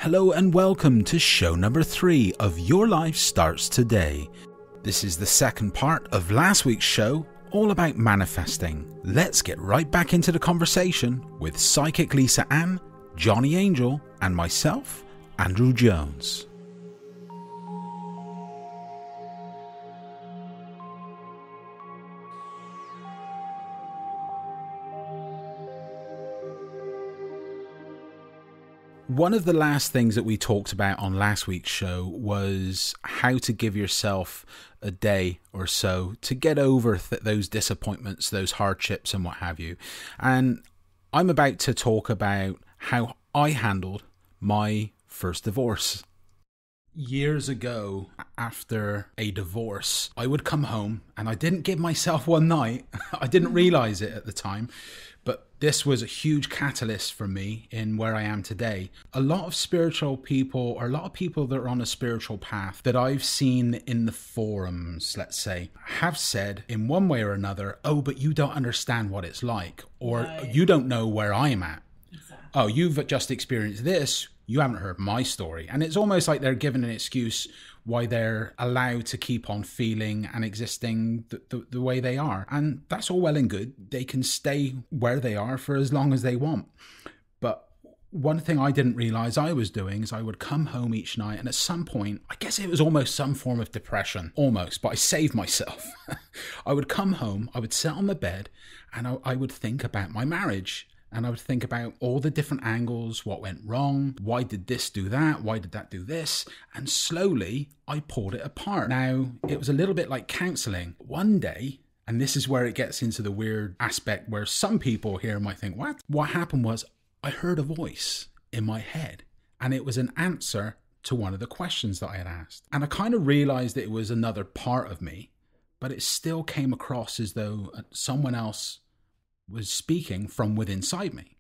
Hello and welcome to show number 3 of Your Life Starts Today. This is the second part of last week's show, all about manifesting. Let's get right back into the conversation with Psychic Lisa Ann, Johnny Angel, and myself, Andrew Jones. One of the last things that we talked about on last week's show was how to give yourself a day or so to get over those disappointments, those hardships and what have you. And I'm about to talk about how I handled my first divorce. Years ago, after a divorce, I would come home and I didn't give myself one night. I didn't realize it at the time. But this was a huge catalyst for me in where I am today. A lot of spiritual people, or a lot of people that are on a spiritual path that I've seen in the forums, let's say, have said in one way or another, oh, but you don't understand what it's like, or you don't know where I'm at. Exactly. Oh, you've just experienced this. You haven't heard my story. And it's almost like they're given an excuse why they're allowed to keep on feeling and existing the way they are. And that's all well and good. They can stay where they are for as long as they want. But one thing I didn't realize I was doing is I would come home each night, and at some point, I guess it was almost some form of depression, almost, but I saved myself. I would come home, I would sit on the bed, and I would think about my marriage. And I would think about all the different angles, what went wrong, why did this do that, why did that do this? And slowly, I pulled it apart. Now, it was a little bit like counseling. One day, and this is where it gets into the weird aspect where some people here might think, what? What happened was I heard a voice in my head, and it was an answer to one of the questions that I had asked. And I kind of realized that it was another part of me, but it still came across as though someone else was speaking from within inside me,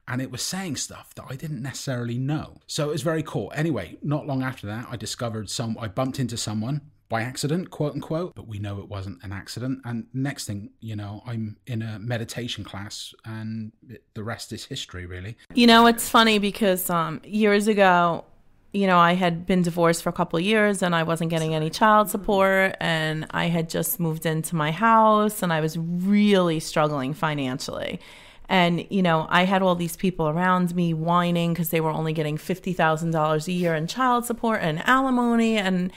and it was saying stuff that I didn't necessarily know. So it was very cool. Anyway, not long after that, I bumped into someone by accident, quote unquote, but we know it wasn't an accident. And next thing you know, I'm in a meditation class, and the rest is history, really. You know, it's funny because years ago, you know, I had been divorced for a couple of years and I wasn't getting any child support, and I had just moved into my house and I was really struggling financially. And, you know, I had all these people around me whining because they were only getting $50,000 a year in child support and alimony. And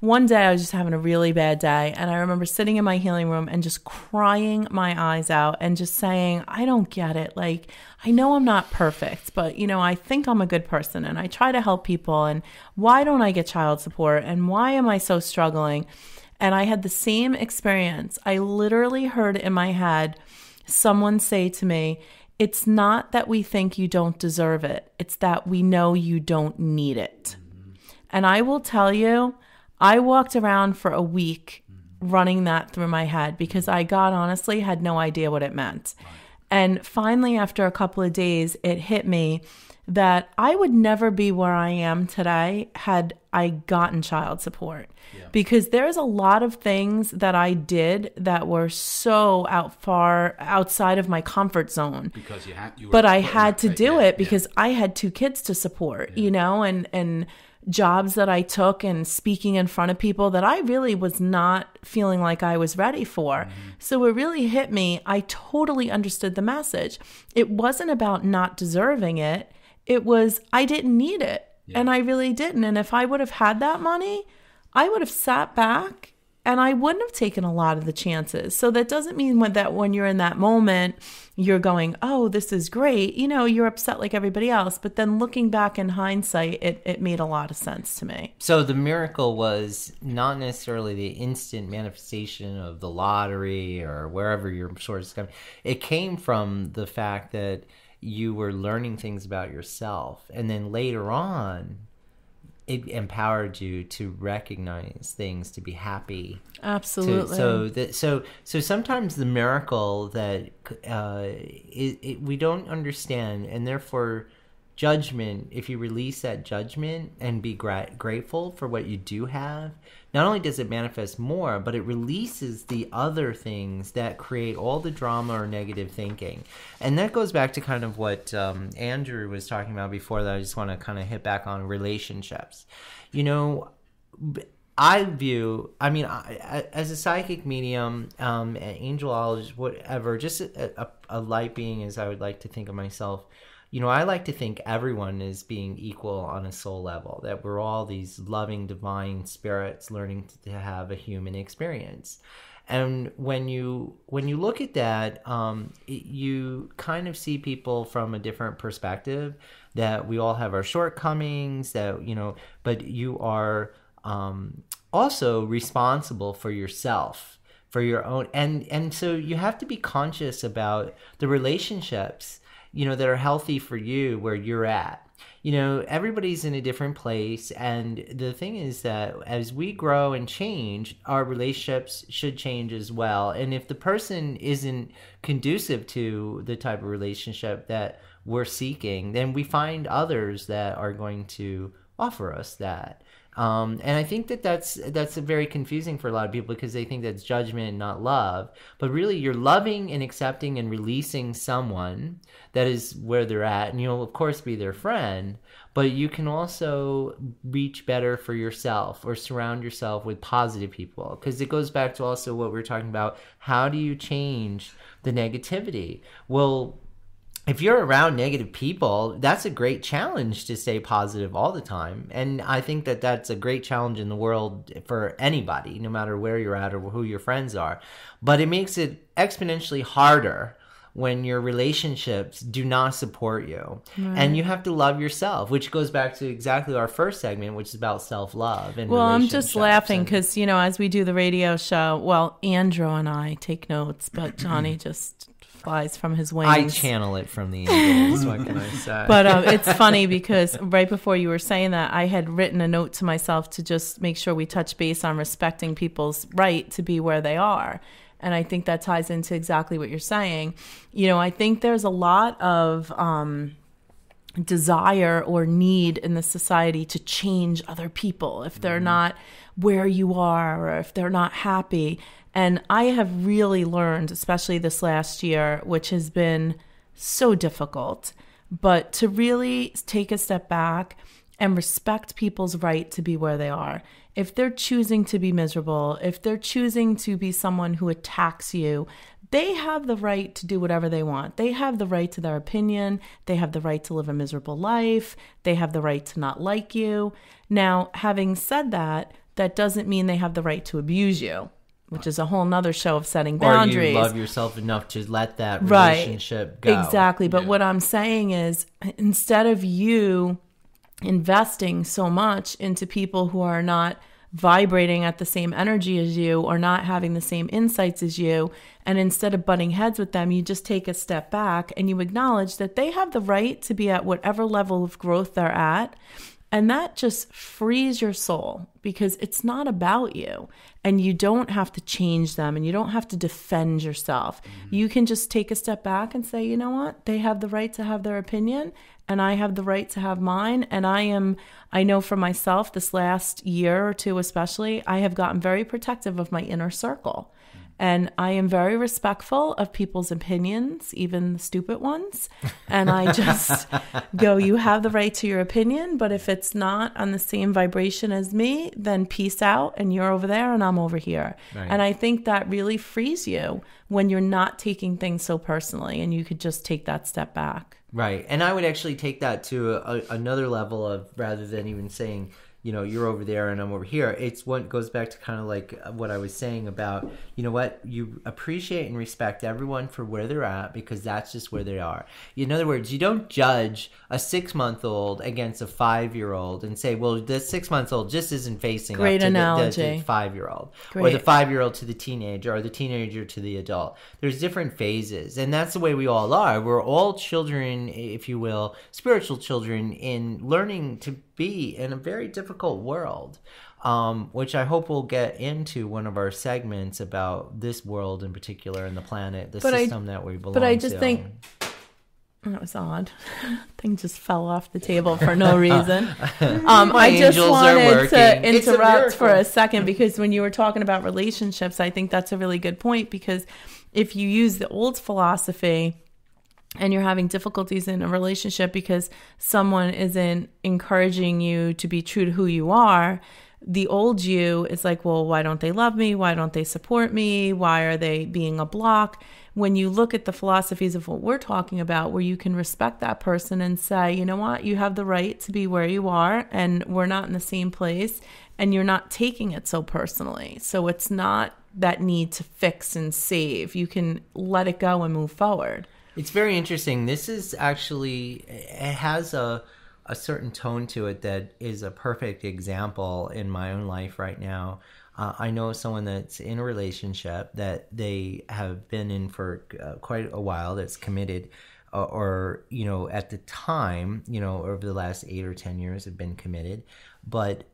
one day I was just having a really bad day, and I remember sitting in my healing room and just crying my eyes out and just saying, I don't get it. Like, I know I'm not perfect, but, you know, I think I'm a good person and I try to help people. And why don't I get child support? And why am I so struggling? And I had the same experience. I literally heard in my head someone say to me, it's not that we think you don't deserve it. It's that we know you don't need it. And I will tell you, I walked around for a week running that through my head because I, God honestly, had no idea what it meant. And finally, after a couple of days, it hit me that I would never be where I am today had I gotten child support. Yeah. Because there's a lot of things that I did that were so far outside of my comfort zone. Because but I had to do it because I had 2 kids to support, you know, and jobs that I took and speaking in front of people that I really was not feeling like I was ready for. So it really hit me. I totally understood the message. It wasn't about not deserving it. It was, I didn't need it. Yeah. And I really didn't. And if I would have had that money, I would have sat back and I wouldn't have taken a lot of the chances. So that doesn't mean that when you're in that moment, you're going, oh, this is great. You know, you're upset like everybody else. But then looking back in hindsight, it made a lot of sense to me. So the miracle was not necessarily the instant manifestation of the lottery or wherever your source is coming. It came from the fact that you were learning things about yourself. And then later on, it empowered you to recognize things, to be happy. Absolutely. So sometimes the miracle that we don't understand, and therefore judgment, if you release that judgment and be grateful for what you do have, not only does it manifest more, but it releases the other things that create all the drama or negative thinking. And that goes back to kind of what Andrew was talking about before, that I just want to kind of hit back on relationships. You know, I as a psychic medium, an angelologist, whatever, just a light being as I would like to think of myself, you know, I like to think everyone is being equal on a soul level, that we're all these loving divine spirits learning to have a human experience. And when you look at that, you kind of see people from a different perspective, that we all have our shortcomings, that, you know, but you are also responsible for yourself, for your own. And so you have to be conscious about the relationships, you know, that are healthy for you where you're at. You know, everybody's in a different place. And the thing is that as we grow and change, our relationships should change as well. And if the person isn't conducive to the type of relationship that we're seeking, then we find others that are going to offer us that. And I think that's very confusing for a lot of people, because they think that's judgment and not love. But really, you're loving and accepting and releasing someone that is where they're at. And you'll, of course, be their friend. But you can also reach better for yourself, or surround yourself with positive people. Because it goes back to also what we were talking about. How do you change the negativity? Well, if you're around negative people, that's a great challenge to stay positive all the time. And I think that that's a great challenge in the world for anybody, no matter where you're at or who your friends are. But it makes it exponentially harder when your relationships do not support you. Right. And you have to love yourself, which goes back to exactly our first segment, which is about self-love and well, I'm just laughing because, you know, as we do the radio show, well, Andrew and I take notes, but Johnny just flies from his wings. I channel it from the angels. What can I say? But it's funny because right before you were saying that, I had written a note to myself to just make sure we touch base on respecting people's right to be where they are. And I think that ties into exactly what you're saying. You know, I think there's a lot of desire or need in the society to change other people if they're not where you are, or if they're not happy. And I have really learned, especially this last year, which has been so difficult, but to really take a step back and respect people's right to be where they are. If they're choosing to be miserable, if they're choosing to be someone who attacks you, they have the right to do whatever they want. They have the right to their opinion. They have the right to live a miserable life. They have the right to not like you. Now, having said that, that doesn't mean they have the right to abuse you, which is a whole nother show of setting boundaries. Or you love yourself enough to let that relationship go. Exactly. But what I'm saying is, instead of you investing so much into people who are not vibrating at the same energy as you, or not having the same insights as you, and instead of butting heads with them, you just take a step back and you acknowledge that they have the right to be at whatever level of growth they're at. And that just frees your soul, because it's not about you, and you don't have to change them, and you don't have to defend yourself. Mm-hmm. You can just take a step back and say, you know what? They have the right to have their opinion, and I have the right to have mine. And I know for myself, this last year or two especially, I have gotten very protective of my inner circle. And I am very respectful of people's opinions, even the stupid ones. And I just go, you have the right to your opinion, but if it's not on the same vibration as me, then peace out, and you're over there and I'm over here. Right. And I think that really frees you when you're not taking things so personally, and you could just take that step back. Right. And I would actually take that to another level of, rather than even saying, you know, you're over there and I'm over here. It's what goes back to kind of like what I was saying about, you know what, you appreciate and respect everyone for where they're at, because that's just where they are. In other words, you don't judge a 6-month-old against a 5-year-old and say, well, the 6-month-old just isn't facing up to the 5-year-old, or the 5-year-old to the teenager, or the teenager to the adult. There's different phases, and that's the way we all are. We're all children, if you will, spiritual children, in learning to be in a very difficult world, which I hope we'll get into one of our segments about this world in particular, and the planet, the system that we belong to. But I just think That was odd. Thing just fell off the table for no reason. My I just angels are wanted working. to It's a interrupt for miracle. a second because when you were talking about relationships, I think that's a really good point, because if you use the old philosophy and you're having difficulties in a relationship because someone isn't encouraging you to be true to who you are, the old you is like, well, why don't they love me? Why don't they support me? Why are they being a block? When you look at the philosophies of what we're talking about, where you can respect that person and say, you know what, you have the right to be where you are, and we're not in the same place, and you're not taking it so personally. So it's not that need to fix and save. You can let it go and move forward. It's very interesting. This is actually, it has a certain tone to it that is a perfect example in my own life right now. I know someone that's in a relationship that they have been in for quite a while, that's committed, or, you know, at the time, you know, over the last 8 or 10 years have been committed. But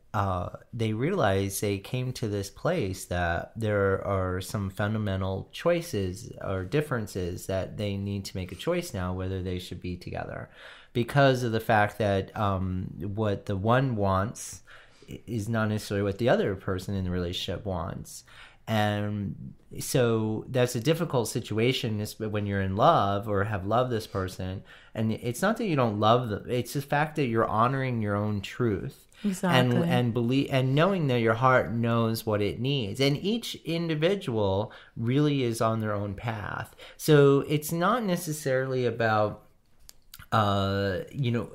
they realized, they came to this place that there are some fundamental choices or differences that they need to make a choice now whether they should be together, because of the fact that what the one wants is not necessarily what the other person in the relationship wants. And so that's a difficult situation when you're in love or have loved this person. And it's not that you don't love them, it's the fact that you're honoring your own truth. Exactly. And believe, and knowing that your heart knows what it needs, and each individual really is on their own path. So it's not necessarily about you know,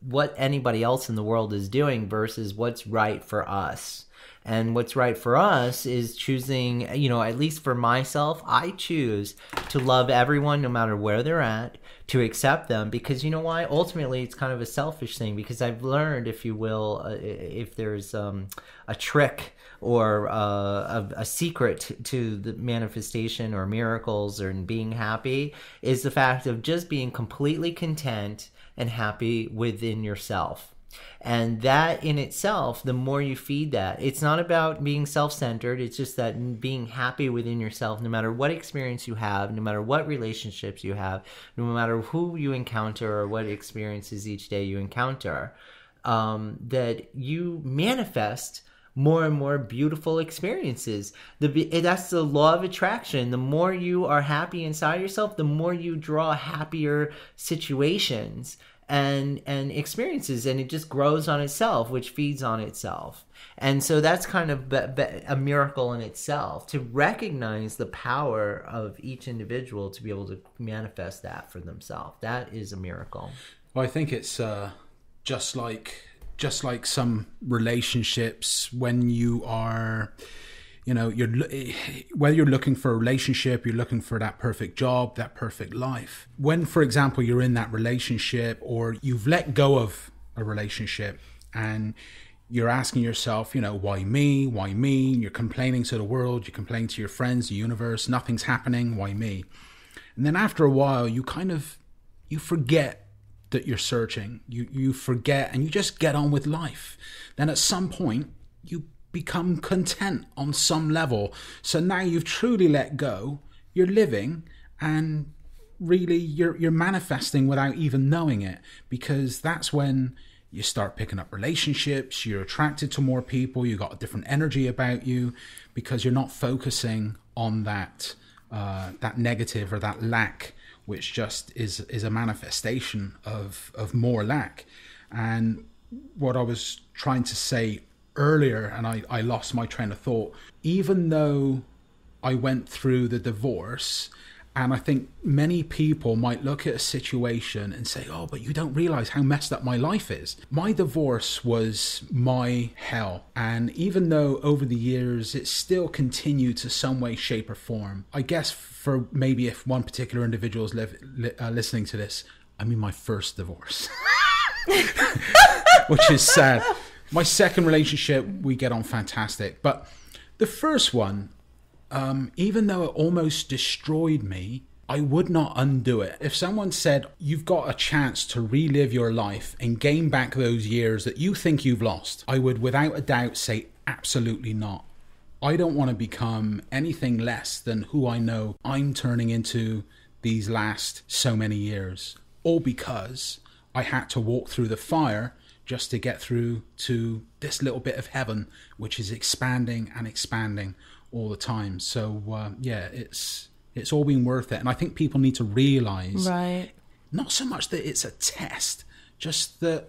what anybody else in the world is doing versus what's right for us. And what's right for us is choosing, you know, at least for myself, I choose to love everyone no matter where they're at, to accept them, because you know why? Ultimately, it's kind of a selfish thing, because I've learned, if you will, if there's a trick or a secret to the manifestation or miracles or being happy, is the fact of just being completely content and happy within yourself. And that in itself, the more you feed that, it's not about being self-centered. It's just that being happy within yourself, no matter what experience you have, no matter what relationships you have, no matter who you encounter or what experiences each day you encounter, that you manifest more and more beautiful experiences. That's the law of attraction. The more you are happy inside yourself, the more you draw happier situations and experiences, and it just grows on itself, which feeds on itself. And so that's kind of a miracle in itself, to recognize the power of each individual to be able to manifest that for themselves. That is a miracle. Well, I think it's just like some relationships, when you are, you know, whether you're looking for a relationship, you're looking for that perfect job, that perfect life. When, for example, you're in that relationship, or you've let go of a relationship, and you're asking yourself, you know, why me? Why me? You're complaining to the world, you complain to your friends, the universe, nothing's happening, why me? And then after a while, you forget that you're searching. You forget, and you just get on with life. Then at some point, you become content on some level. So now you've truly let go, you're living, and really you're manifesting without even knowing it, because that's when you start picking up relationships, you're attracted to more people, you got a different energy about you, because you're not focusing on that negative or that lack, which just is a manifestation of more lack. And what I was trying to say earlier, and I lost my train of thought, even though I went through the divorce, and I think many people might look at a situation and say, oh, but you don't realize how messed up my life is. My divorce was my hell. And even though over the years it still continued to some way, shape or form, I guess for maybe if one particular individual is listening to this, I mean my first divorce, which is sad. My second relationship, we get on fantastic. But the first one, even though it almost destroyed me, I would not undo it. If someone said, you've got a chance to relive your life and gain back those years that you think you've lost, I would without a doubt say absolutely not. I don't want to become anything less than who I know I'm turning into these last so many years. all because I had to walk through the fire just to get through to this little bit of heaven, which is expanding and expanding all the time. So it's all been worth it. And I think people need to realize, Right. not so much that it's a test, just that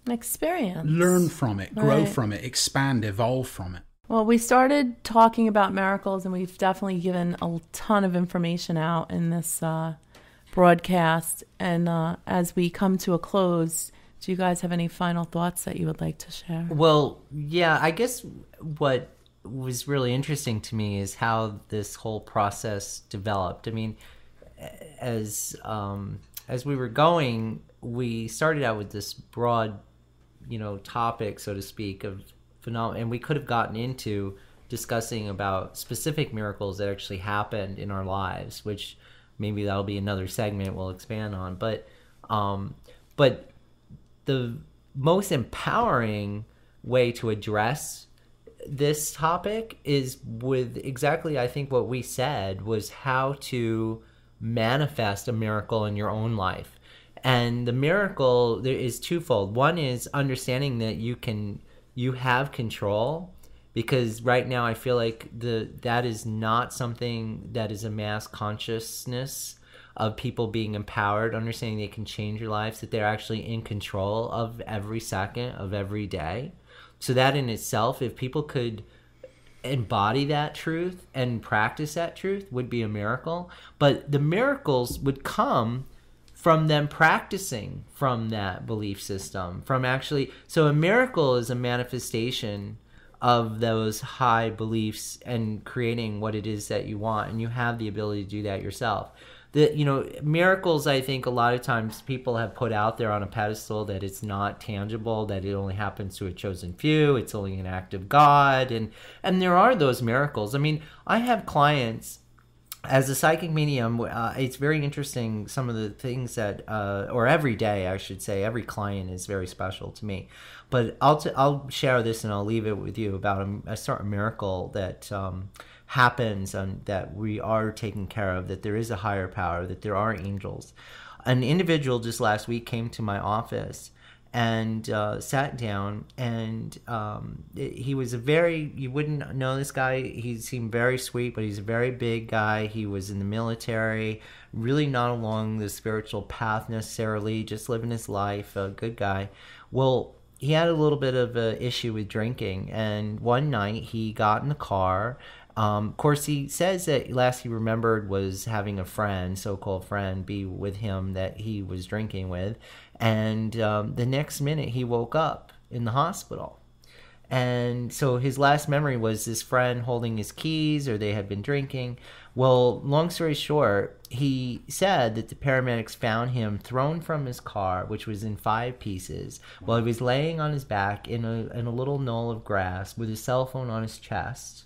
An experience. learn from it, grow Right. from it, expand, evolve from it. Well, we started talking about miracles, and we've definitely given a ton of information out in this broadcast. And as we come to a close, do you guys have any final thoughts that you would like to share? Well, yeah, I guess what was really interesting to me is how this whole process developed. I mean, as we were going, we started out with this broad, topic, so to speak, of phenomena, and we could have gotten into discussing about specific miracles that actually happened in our lives, which maybe that'll be another segment we'll expand on. But the most empowering way to address this topic is with exactly, I think, what we said, was how to manifest a miracle in your own life. And the miracle there is twofold. One is understanding that you have control, because right now I feel like that is not something that is a mass consciousness of people being empowered, understanding they can change their lives, that they're actually in control of every second of every day. So that in itself, if people could embody that truth and practice that truth, would be a miracle. But the miracles would come from them practicing from that belief system, so a miracle is a manifestation of those high beliefs and creating what it is that you want, and you have the ability to do that yourself. Miracles, I think a lot of times people have put out there on a pedestal that it's not tangible, that it only happens to a chosen few, it's only an act of God, and there are those miracles. I mean, I have clients. As a psychic medium, it's very interesting, some of the things that, or every day, I should say, every client is very special to me. But I'll share this and I'll leave it with you about a certain miracle that happens and that we are taking care of, that there is a higher power, that there are angels. An individual just last week came to my office and sat down, and he was you wouldn't know this guy. He seemed very sweet, but he's a very big guy. He was in the military, really not along the spiritual path necessarily, just living his life, a good guy. Well, he had a little bit of an issue with drinking, and one night he got in the car. Of course, he says that last he remembered was having a friend, so-called friend, be with him that he was drinking with. And the next minute he woke up in the hospital. And so his last memory was this friend holding his keys, or they had been drinking. Well, long story short, he said that the paramedics found him thrown from his car, which was in 5 pieces, while he was laying on his back in a little knoll of grass with his cell phone on his chest.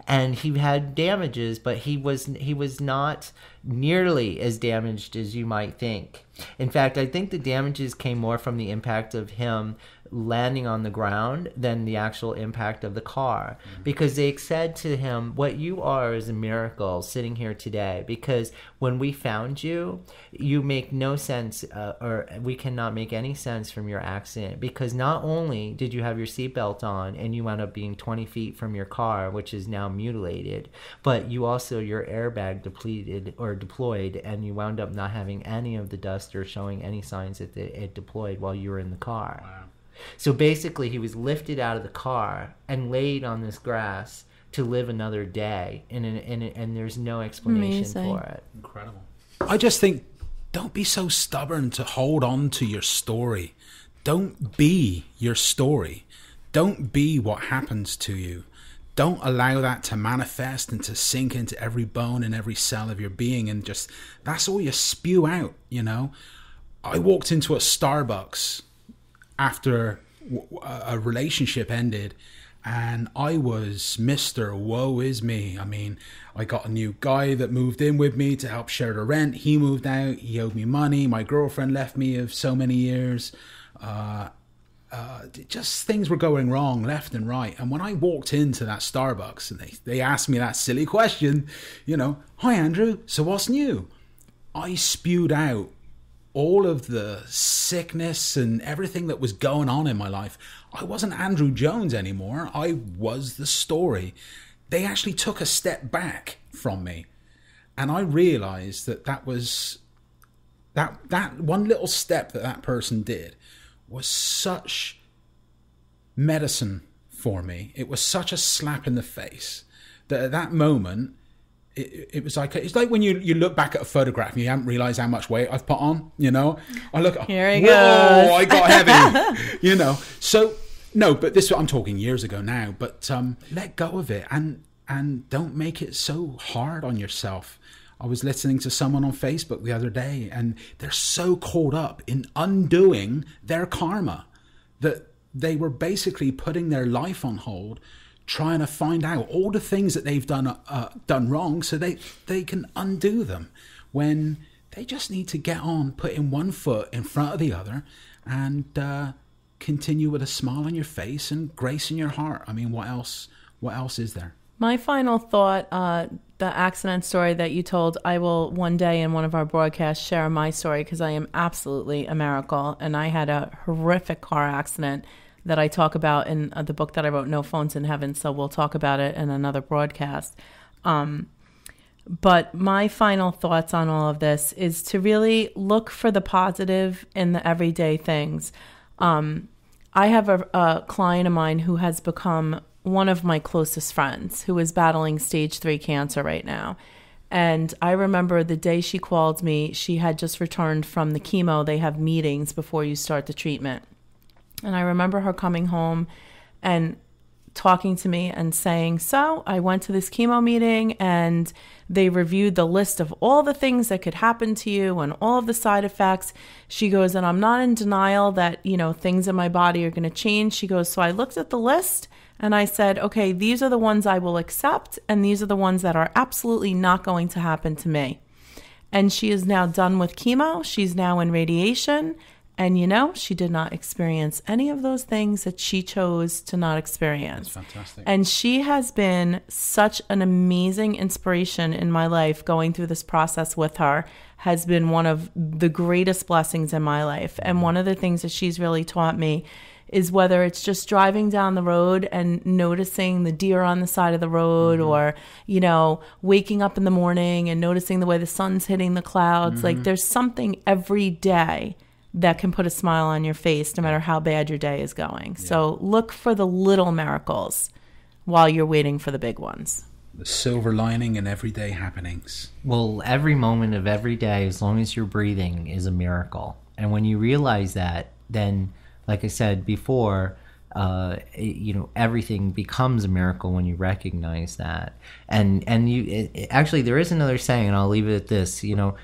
And he had damages, but he was not nearly as damaged as you might think. In fact, I think the damages came more from the impact of him landing on the ground than the actual impact of the car. Because they said to him, what you are is a miracle sitting here today. Because when we found you, you make no sense, or we cannot make any sense from your accident. Because not only did you have your seatbelt on and you wound up being 20 feet from your car, which is now mutilated, but you also, your airbag deployed, and you wound up not having any of the dust or showing any signs that it deployed while you were in the car. Wow. So basically, he was lifted out of the car and laid on this grass to live another day, and there's no explanation for it. Incredible. I just think, don't be so stubborn to hold on to your story. Don't be your story. Don't be what happens to you. Don't allow that to manifest and to sink into every bone and every cell of your being, and just, that's all you spew out, I walked into a Starbucks after a relationship ended, and I was Mr. Woe is me. I mean, I got a new guy that moved in with me to help share the rent. He moved out. He owed me money. My girlfriend left me of so many years. Just things were going wrong left and right. And when I walked into that Starbucks and they asked me that silly question, hi Andrew, so what's new? I spewed out all of the sickness and everything that was going on in my life, I wasn't Andrew Jones anymore. I was the story. They actually took a step back from me. And I realized that was that one little step that person did was such medicine for me. It was such a slap in the face that at that moment, it was like, it's like when you look back at a photograph and you haven't realized how much weight I've put on, you know. I look, here he whoa, goes. I got heavy, you know. So no, but this, I'm talking years ago now. But let go of it and don't make it so hard on yourself. I was listening to someone on Facebook the other day, and they're so caught up in undoing their karma that they were basically putting their life on hold, trying to find out all the things that they've done wrong so they can undo them, when they just need to get on, putting one foot in front of the other, and continue with a smile on your face and grace in your heart. I mean, what else is there? My final thought, the accident story that you told, I will one day in one of our broadcasts share my story, because I am absolutely a miracle. And I had a horrific car accident that I talk about in the book that I wrote, No Phones in Heaven. So we'll talk about it in another broadcast. But my final thoughts on all of this is to really look for the positive in the everyday things. I have a client of mine who has become one of my closest friends, who is battling stage 3 cancer right now. And I remember the day she called me, she had just returned from the chemo. They have meetings before you start the treatment. And I remember her coming home and talking to me and saying, so I went to this chemo meeting and they reviewed the list of all the things that could happen to you and all of the side effects. She goes, and I'm not in denial that, you know, things in my body are going to change. She goes, so I looked at the list and I said, okay, these are the ones I will accept, and these are the ones that are absolutely not going to happen to me. And she is now done with chemo. She's now in radiation. And, you know, she did not experience any of those things that she chose to not experience. That's fantastic. And she has been such an amazing inspiration in my life. Going through this process with her has been one of the greatest blessings in my life. And one of the things that she's really taught me is, whether it's just driving down the road and noticing the deer on the side of the road, or, you know, waking up in the morning and noticing the way the sun's hitting the clouds. Like, there's something every day that can put a smile on your face, no matter how bad your day is going. Yeah. So look for the little miracles while you're waiting for the big ones. The silver lining in everyday happenings. Well, every moment of every day, as long as you're breathing, is a miracle. And when you realize that, then, like I said before, you know, everything becomes a miracle when you recognize that. And actually, there is another saying, and I'll leave it at this. You know,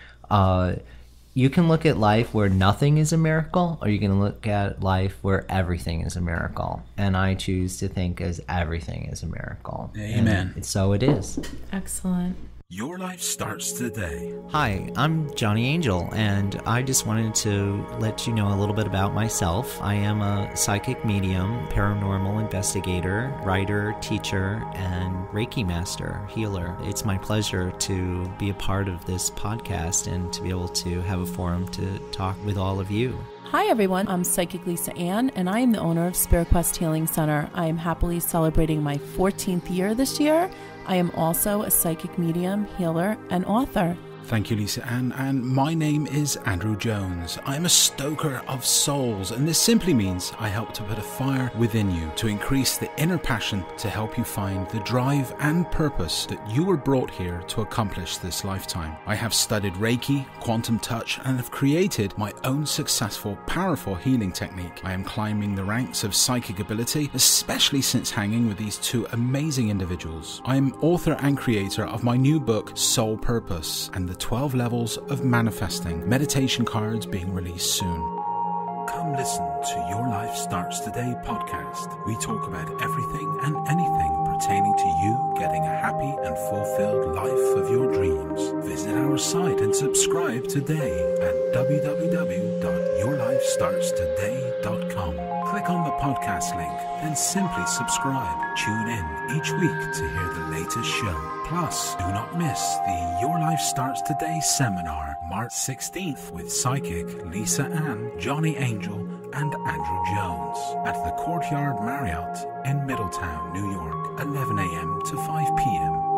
you can look at life where nothing is a miracle, or you can look at life where everything is a miracle. And I choose to think as everything is a miracle. Amen. And so it is. Excellent. Your life starts today. Hi, I'm Johnny Angel, and I just wanted to let you know a little bit about myself. I am a psychic medium, paranormal investigator, writer, teacher, and Reiki master, healer. It's my pleasure to be a part of this podcast and to be able to have a forum to talk with all of you. Hi everyone, I'm Psychic Lisa Ann, and I am the owner of Spirit Quest Healing Center. I am happily celebrating my 14th year this year. I am also a psychic medium, healer, and author. Thank you, Lisa Ann. And my name is Andrew Jones. I'm a stoker of souls, and this simply means I help to put a fire within you to increase the inner passion to help you find the drive and purpose that you were brought here to accomplish this lifetime. I have studied Reiki, quantum touch, and have created my own successful, powerful healing technique. I am climbing the ranks of psychic ability, especially since hanging with these two amazing individuals. I am author and creator of my new book, Soul Purpose, and the 12 Levels of Manifesting, meditation cards being released soon. Come listen to Your Life Starts Today podcast. We talk about everything and anything pertaining to you getting a happy and fulfilled life of your dreams. Visit our site and subscribe today at www.yourlifestartstoday.com. Click on the podcast link, then simply subscribe. Tune in each week to hear the latest show. Plus, do not miss the Your Life Starts Today seminar, March 16th, with psychic Lisa Ann, Johnny Angel, and Andrew Jones at the Courtyard Marriott in Middletown, New York, 11 a.m. to 5 p.m.